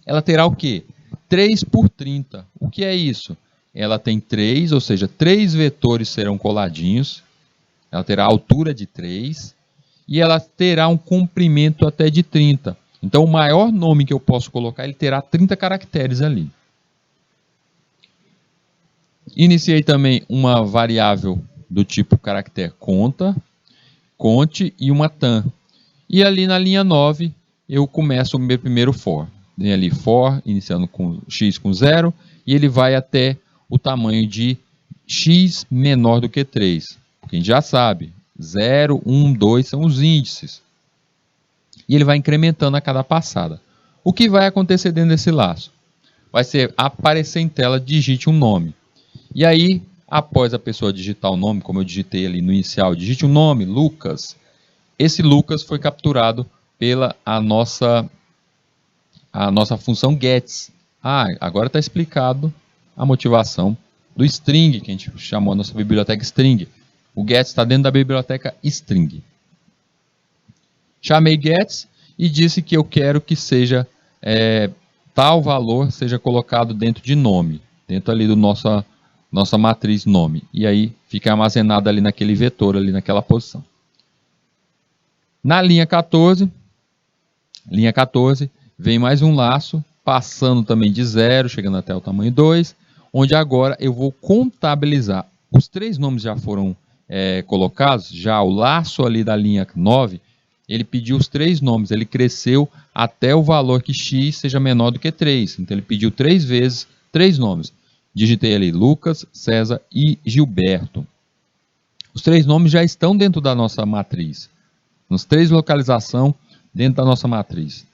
Ela terá o quê? 3 por 30. O que é isso? Ela tem 3, ou seja, 3 vetores serão coladinhos. Ela terá a altura de 3. E ela terá um comprimento até de 30. Então, o maior nome que eu posso colocar, ele terá 30 caracteres ali. Iniciei também uma variável do tipo caractere conte e uma tam. E ali na linha 9, eu começo o meu primeiro for. Tem ali for, iniciando com x com 0, e ele vai até o tamanho de x menor do que 3. Porque a gente já sabe, 0, 1, 2 são os índices. E ele vai incrementando a cada passada. O que vai acontecer dentro desse laço? Vai ser aparecer em tela, digite um nome. E aí, após a pessoa digitar o nome, como eu digitei ali no inicial, digite um nome, Lucas. Esse Lucas foi capturado pela a nossa função gets. Agora está explicado a motivação do string, que a gente chamou a nossa biblioteca string. O gets está dentro da biblioteca string. Chamei gets e disse que eu quero que seja tal valor seja colocado dentro de nome, dentro ali do nossa matriz nome. E aí fica armazenado ali naquele vetor, ali naquela posição. Na linha 14, vem mais um laço, passando também de 0, chegando até o tamanho 2, onde agora eu vou contabilizar. Os 3 nomes já foram colocados, já o laço ali da linha 9, ele pediu os 3 nomes, ele cresceu até o valor que x seja menor do que 3. Então ele pediu 3 vezes 3 nomes. Digitei ali Lucas, César e Gilberto. Os 3 nomes já estão dentro da nossa matriz. Nos 3 localização dentro da nossa matriz.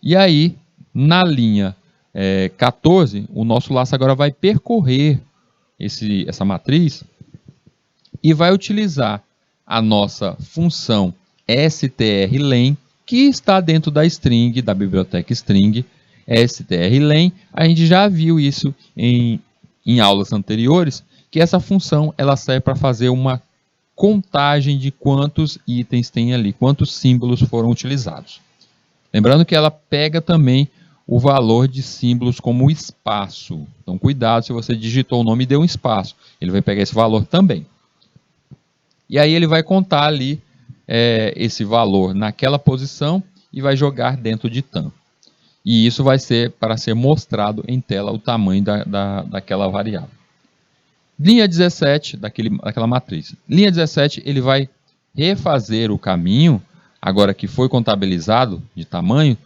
E aí, na linha 14, o nosso laço agora vai percorrer essa matriz e vai utilizar a nossa função strlen, que está dentro da string, da biblioteca string, strlen. A gente já viu isso em aulas anteriores, que essa função ela serve para fazer uma contagem de quantos itens tem ali, quantos símbolos foram utilizados. Lembrando que ela pega também o valor de símbolos como espaço. Então, cuidado se você digitou o nome e deu um espaço. Ele vai pegar esse valor também. E aí ele vai contar ali esse valor naquela posição e vai jogar dentro de tam. E isso vai ser para ser mostrado em tela o tamanho daquela variável. Linha 17, daquela matriz. Linha 17, ele vai refazer o caminho, agora que foi contabilizado de tamanho,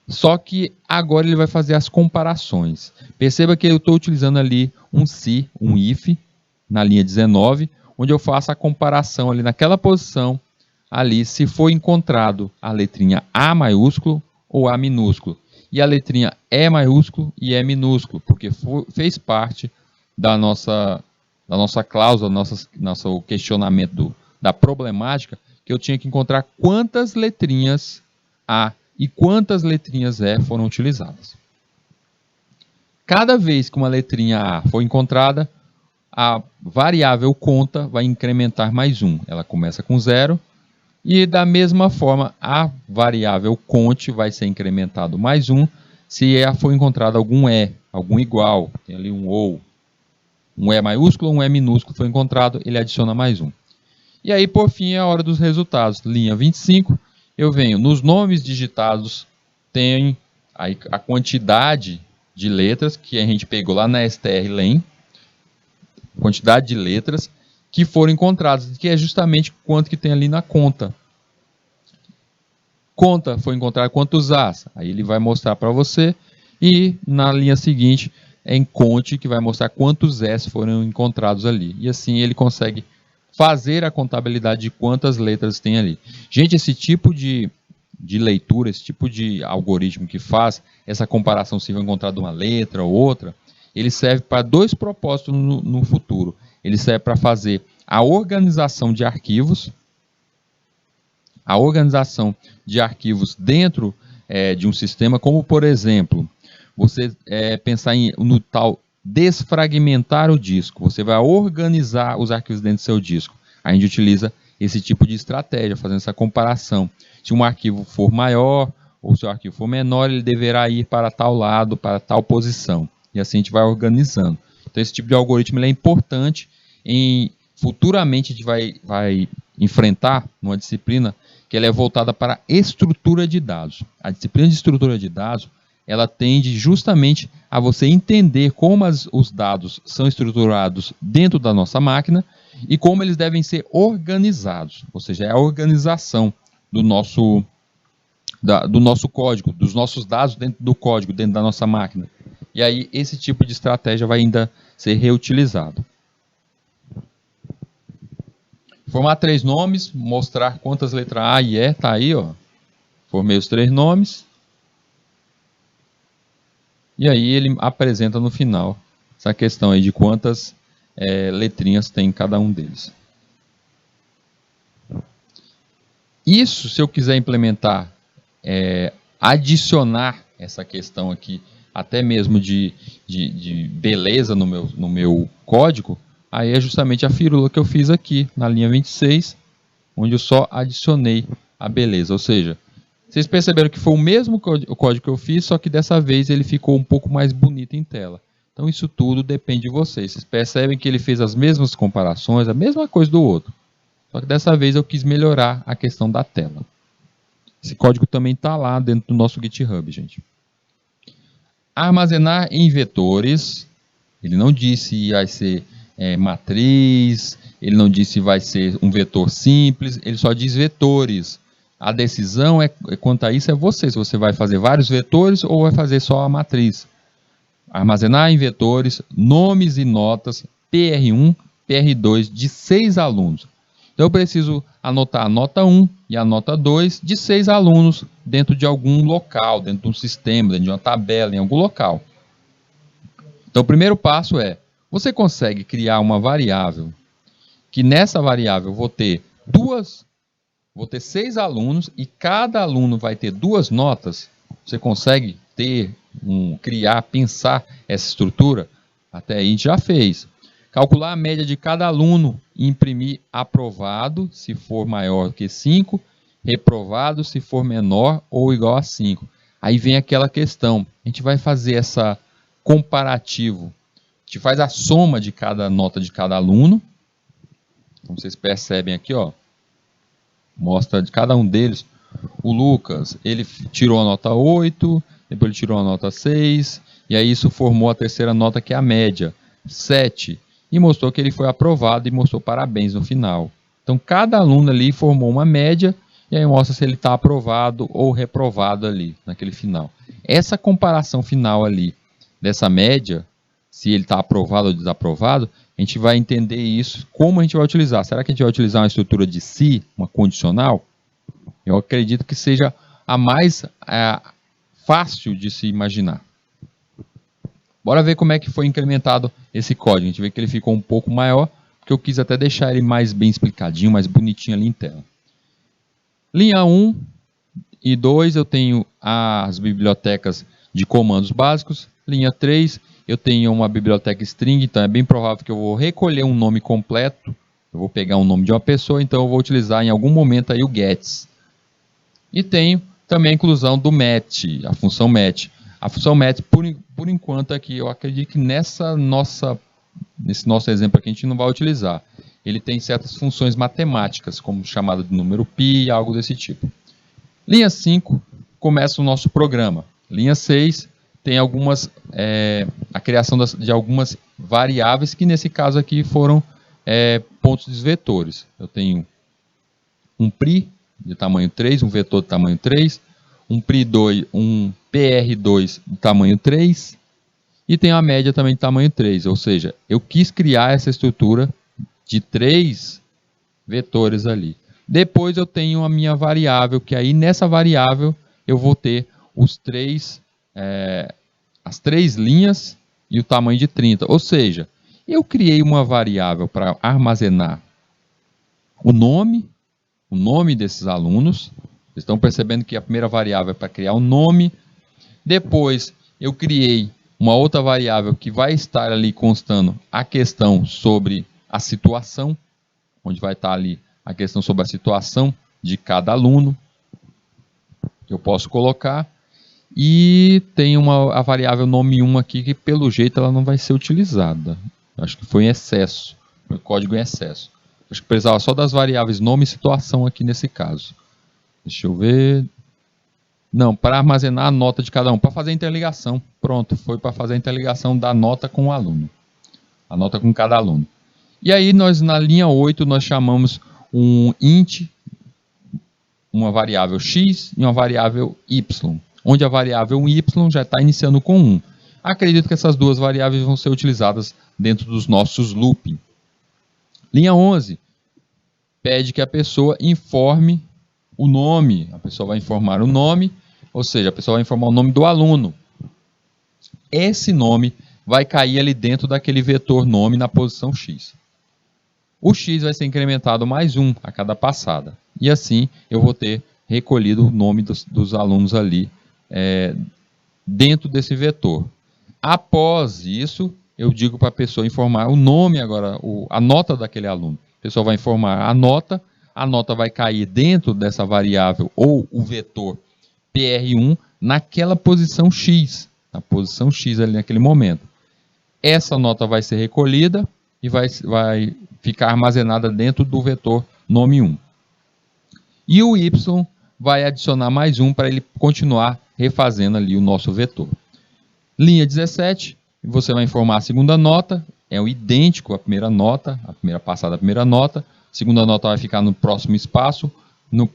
só que agora ele vai fazer as comparações. Perceba que eu estou utilizando ali um se, um if, na linha 19, onde eu faço a comparação ali naquela posição, ali se foi encontrado a letrinha A maiúsculo ou A minúsculo. E a letrinha E maiúsculo e E minúsculo, porque fez parte da nossa cláusula, nosso questionamento da problemática, que eu tinha que encontrar quantas letrinhas A e quantas letrinhas E foram utilizadas. Cada vez que uma letrinha A for encontrada, a variável conta vai incrementar mais 1. Ela começa com 0 e da mesma forma a variável conte vai ser incrementado mais 1 se for encontrado algum E, algum igual, tem ali um ou. Um E maiúsculo ou um E minúsculo foi encontrado, ele adiciona mais 1. E aí, por fim, é a hora dos resultados. Linha 25, eu venho nos nomes digitados, tem a quantidade de letras que a gente pegou lá na strlen, quantidade de letras que foram encontradas, que é justamente quanto que tem ali na conta. Conta, foi encontrar quantos As, aí ele vai mostrar para você, e na linha seguinte é em conte, que vai mostrar quantos S foram encontrados ali. E assim ele consegue fazer a contabilidade de quantas letras tem ali. Gente, esse tipo de leitura, esse tipo de algoritmo que faz essa comparação se foi encontrada uma letra ou outra, ele serve para 2 propósitos no futuro. Ele serve para fazer a organização de arquivos, dentro de um sistema, como por exemplo, você pensar no tal desfragmentar o disco. Você vai organizar os arquivos dentro do seu disco. A gente utiliza esse tipo de estratégia, fazendo essa comparação. Se um arquivo for maior ou se o arquivo for menor, ele deverá ir para tal lado, para tal posição. E assim a gente vai organizando. Então esse tipo de algoritmo ele é importante. Futuramente a gente vai enfrentar uma disciplina que ela é voltada para a estrutura de dados. A disciplina de estrutura de dados ela tende justamente a você entender como os dados são estruturados dentro da nossa máquina e como eles devem ser organizados, ou seja, é a organização do nosso código, dos nossos dados dentro do código, dentro da nossa máquina. E aí esse tipo de estratégia vai ainda ser reutilizado. Formar 3 nomes, mostrar quantas letras A e E, tá aí, ó. Formei os 3 nomes. E aí ele apresenta no final essa questão aí de quantas letrinhas tem cada um deles. Isso, se eu quiser implementar, adicionar essa questão aqui, até mesmo de beleza no meu código, aí é justamente a firula que eu fiz aqui, na linha 26, onde eu só adicionei a beleza. Ou seja, vocês perceberam que foi o mesmo código que eu fiz, só que dessa vez ele ficou um pouco mais bonito em tela. Então isso tudo depende de vocês. Vocês percebem que ele fez as mesmas comparações, a mesma coisa do outro. Só que dessa vez eu quis melhorar a questão da tela. Esse código também está lá dentro do nosso GitHub, gente. Armazenar em vetores. Ele não disse se vai ser matriz, ele não disse se vai ser um vetor simples, ele só diz vetores. A decisão quanto a isso é você, se você vai fazer vários vetores ou vai fazer só a matriz. Armazenar em vetores, nomes e notas, PR1, PR2 de 6 alunos. Então eu preciso anotar a nota 1 e a nota 2 de 6 alunos dentro de algum local, dentro de um sistema, dentro de uma tabela, em algum local. Então o primeiro passo é, você consegue criar uma variável, que nessa variável vou ter 6 alunos e cada aluno vai ter 2 notas. Você consegue criar, pensar essa estrutura? Até aí a gente já fez. Calcular a média de cada aluno e imprimir aprovado, se for maior que 5, reprovado, se for menor ou igual a 5. Aí vem aquela questão, a gente vai fazer essa comparativo. A gente faz a soma de cada nota de cada aluno. Como vocês percebem aqui, ó, mostra de cada um deles. O Lucas, ele tirou a nota 8, depois ele tirou a nota 6, e aí isso formou a terceira nota, que é a média, 7. E mostrou que ele foi aprovado e mostrou parabéns no final. Então, cada aluno ali formou uma média, e aí mostra se ele está aprovado ou reprovado ali, naquele final. Essa comparação final ali, dessa média, se ele está aprovado ou desaprovado, a gente vai entender isso, como a gente vai utilizar. Será que a gente vai utilizar uma estrutura de se, uma condicional? Eu acredito que seja a mais fácil de se imaginar. Bora ver como é que foi incrementado esse código. A gente vê que ele ficou um pouco maior, porque eu quis até deixar ele mais bem explicadinho, mais bonitinho ali em tela. Linha 1 e 2 eu tenho as bibliotecas de comandos básicos. Linha 3 eu tenho uma biblioteca string, então é bem provável que eu vou recolher um nome completo. Eu vou pegar um nome de uma pessoa, então eu vou utilizar em algum momento aí o gets. E tenho também a inclusão do match, a função match. A função match, por enquanto aqui, eu acredito que nesse nosso exemplo aqui a gente não vai utilizar. Ele tem certas funções matemáticas, como chamada de número π, algo desse tipo. Linha 5, começa o nosso programa. Linha 6, tem a criação de algumas variáveis, que nesse caso aqui foram pontos de vetores. Eu tenho um pri de tamanho 3, um vetor de tamanho 3, um PR2 de tamanho 3, e tem a média também de tamanho 3, ou seja, eu quis criar essa estrutura de 3 vetores ali. Depois eu tenho a minha variável, que aí nessa variável eu vou ter as 3 linhas e o tamanho de 30, ou seja, eu criei uma variável para armazenar o nome desses alunos. Vocês estão percebendo que a primeira variável é para criar um nome. Depois eu criei uma outra variável que vai estar ali constando a questão sobre a situação, onde vai estar ali a questão sobre a situação de cada aluno, que eu posso colocar. E tem a variável nome 1 aqui, que pelo jeito ela não vai ser utilizada. Acho que foi em excesso, foi código em excesso. Acho que precisava só das variáveis nome e situação aqui nesse caso. Deixa eu ver. Não, para armazenar a nota de cada um, para fazer a interligação. Pronto, foi para fazer a interligação da nota com o aluno. A nota com cada aluno. E aí nós na linha 8 nós chamamos um int uma variável x e uma variável y, onde a variável y já está iniciando com 1. Acredito que essas duas variáveis vão ser utilizadas dentro dos nossos looping. Linha 11 pede que a pessoa informe o nome. A pessoa vai informar o nome, ou seja, a pessoa vai informar o nome do aluno. Esse nome vai cair ali dentro daquele vetor nome na posição x. O x vai ser incrementado mais 1 a cada passada. E assim eu vou ter recolhido o nome dos alunos ali dentro desse vetor. Após isso, eu digo para a pessoa informar o nome agora, a nota daquele aluno. A pessoa vai informar a nota vai cair dentro dessa variável ou o vetor PR1 naquela posição x, na posição x ali naquele momento. Essa nota vai ser recolhida e vai ficar armazenada dentro do vetor nome 1. E o y vai adicionar mais 1 para ele continuar refazendo ali o nosso vetor. Linha 17, você vai informar a segunda nota, é o idêntico à primeira nota, a primeira passada da primeira nota, a segunda nota vai ficar no próximo espaço, no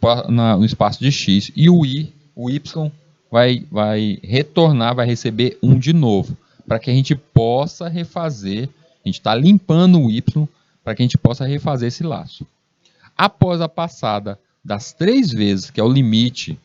espaço de x, e o y vai retornar, vai receber 1 de novo, para que a gente possa refazer, a gente está limpando o y, para que a gente possa refazer esse laço. Após a passada das 3 vezes, que é o limite,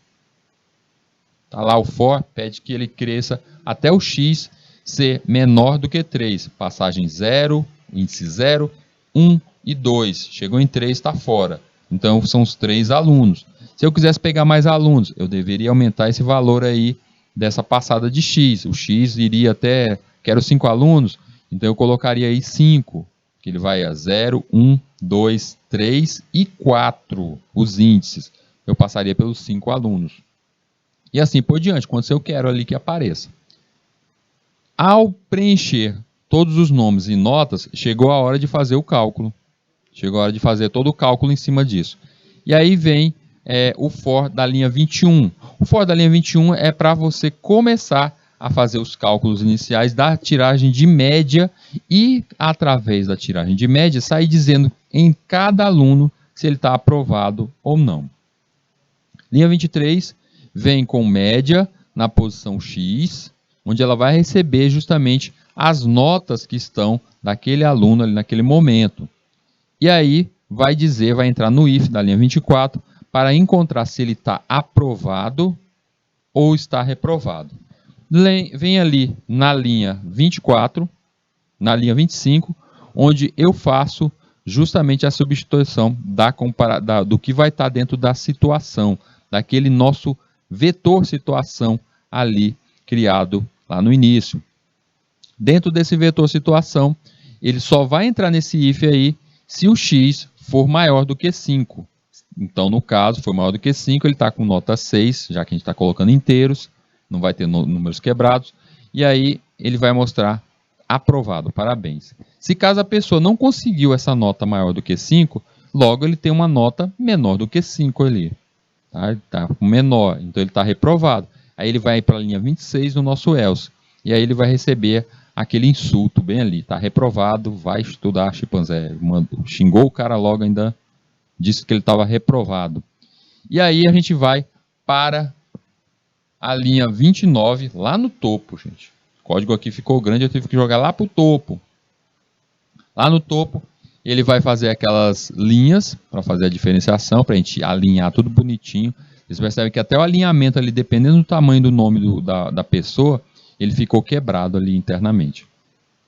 tá lá o for, pede que ele cresça até o x ser menor do que 3. Passagem 0, índice 0, 1 e 2. Chegou em 3, está fora. Então, são os 3 alunos. Se eu quisesse pegar mais alunos, eu deveria aumentar esse valor aí dessa passada de x. O x iria até, quero 5 alunos, então eu colocaria aí 5. Que ele vai a 0, 1, 2, 3 e 4, os índices. Eu passaria pelos 5 alunos. E assim por diante, quando eu quero ali que apareça. Ao preencher todos os nomes e notas, chegou a hora de fazer o cálculo. Chegou a hora de fazer todo o cálculo em cima disso. E aí vem o for da linha 21. O for da linha 21 é para você começar a fazer os cálculos iniciais da tiragem de média e, através da tiragem de média, sair dizendo em cada aluno se ele está aprovado ou não. Linha 23 vem com média na posição x, onde ela vai receber justamente as notas que estão daquele aluno ali naquele momento. E aí vai entrar no if da linha 24 para encontrar se ele está aprovado ou está reprovado. Vem ali na linha 24, na linha 25, onde eu faço justamente a substituição do que vai estar dentro da situação, daquele nosso vetor situação ali criado lá no início. Dentro desse vetor situação, ele só vai entrar nesse if aí se o x for maior do que 5. Então, no caso, for maior do que 5, ele está com nota 6, já que a gente está colocando inteiros, não vai ter números quebrados, e aí ele vai mostrar aprovado, parabéns. Se caso a pessoa não conseguiu essa nota maior do que 5, logo ele tem uma nota menor do que 5 ali. Tá? Ele está com menor, então ele está reprovado. Aí ele vai para a linha 26 no nosso else, e aí ele vai receber aquele insulto bem ali, está reprovado, vai estudar chimpanzé. Xingou o cara logo, ainda disse que ele estava reprovado. E aí a gente vai para a linha 29, lá no topo, gente. O código aqui ficou grande, eu tive que jogar lá para o topo. Lá no topo, ele vai fazer aquelas linhas para fazer a diferenciação, para a gente alinhar tudo bonitinho. Vocês percebem que até o alinhamento ali, dependendo do tamanho do nome da pessoa, ele ficou quebrado ali internamente.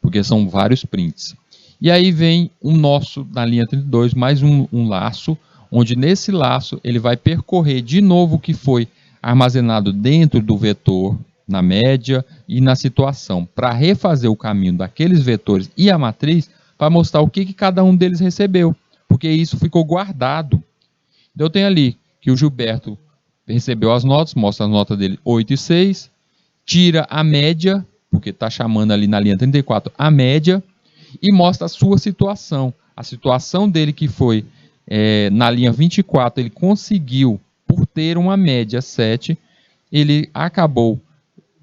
Porque são vários prints. E aí vem o nosso, na linha 32, mais um laço, onde nesse laço ele vai percorrer de novo o que foi armazenado dentro do vetor, na média e na situação, para refazer o caminho daqueles vetores e a matriz, para mostrar o que cada um deles recebeu, porque isso ficou guardado. Então eu tenho ali que o Gilberto recebeu as notas, mostra a nota dele 8 e 6, tira a média, porque está chamando ali na linha 34 a média, e mostra a sua situação. A situação dele que foi na linha 24, ele conseguiu, por ter uma média 7, ele acabou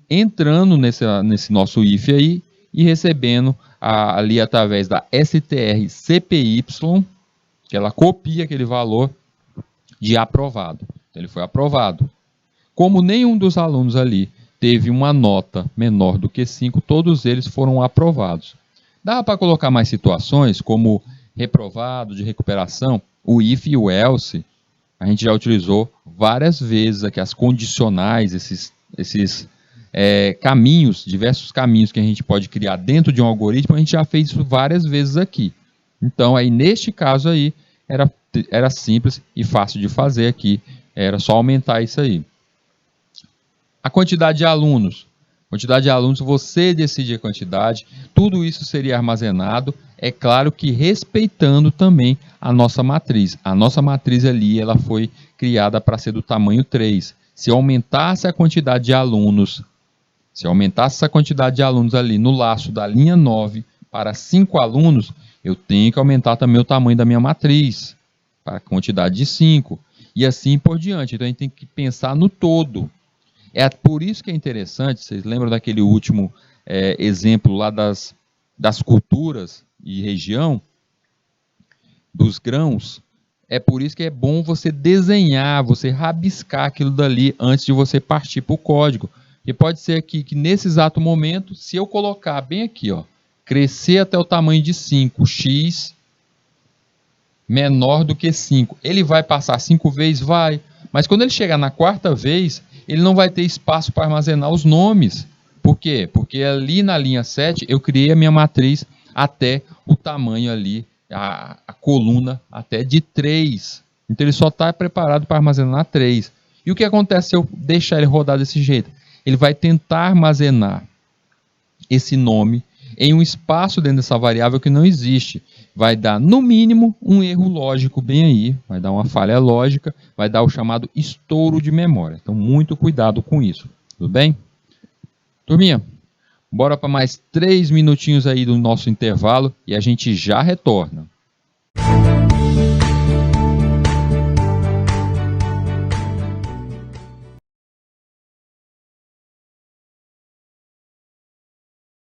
entrando nesse nosso if aí e recebendo ali através da strcpy, que ela copia aquele valor de aprovado. Então, ele foi aprovado. Como nenhum dos alunos ali teve uma nota menor do que 5, todos eles foram aprovados. Dá para colocar mais situações, como reprovado, de recuperação, o if e o else, a gente já utilizou várias vezes aqui, as condicionais, esses caminhos, diversos caminhos que a gente pode criar dentro de um algoritmo, a gente já fez isso várias vezes aqui. Então, aí, neste caso aí, era simples e fácil de fazer aqui, era só aumentar isso aí. A quantidade de alunos. Quantidade de alunos, você decide a quantidade, tudo isso seria armazenado, é claro que respeitando também a nossa matriz. A nossa matriz ali, ela foi criada para ser do tamanho 3. Se aumentasse a quantidade de alunos, ali no laço da linha 9 para 5 alunos, eu tenho que aumentar também o tamanho da minha matriz, para a quantidade de 5, e assim por diante. Então, a gente tem que pensar no todo. É por isso que é interessante, vocês lembram daquele último exemplo lá das culturas e região, dos grãos? É por isso que é bom você desenhar, você rabiscar aquilo dali antes de você partir para o código. E pode ser aqui que nesse exato momento, se eu colocar bem aqui, ó, crescer até o tamanho de 5, x menor do que 5, ele vai passar 5 vezes? Vai. Mas quando ele chegar na quarta vez, ele não vai ter espaço para armazenar os nomes. Por quê? Porque ali na linha 7 eu criei a minha matriz até o tamanho ali, a coluna até de 3. Então ele só está preparado para armazenar 3. E o que acontece se eu deixar ele rodar desse jeito? Ele vai tentar armazenar esse nome em um espaço dentro dessa variável que não existe. Vai dar, no mínimo, um erro lógico bem aí, vai dar uma falha lógica, vai dar o chamado estouro de memória. Então, muito cuidado com isso, tudo bem? Turminha, bora para mais 3 minutinhos aí do nosso intervalo e a gente já retorna.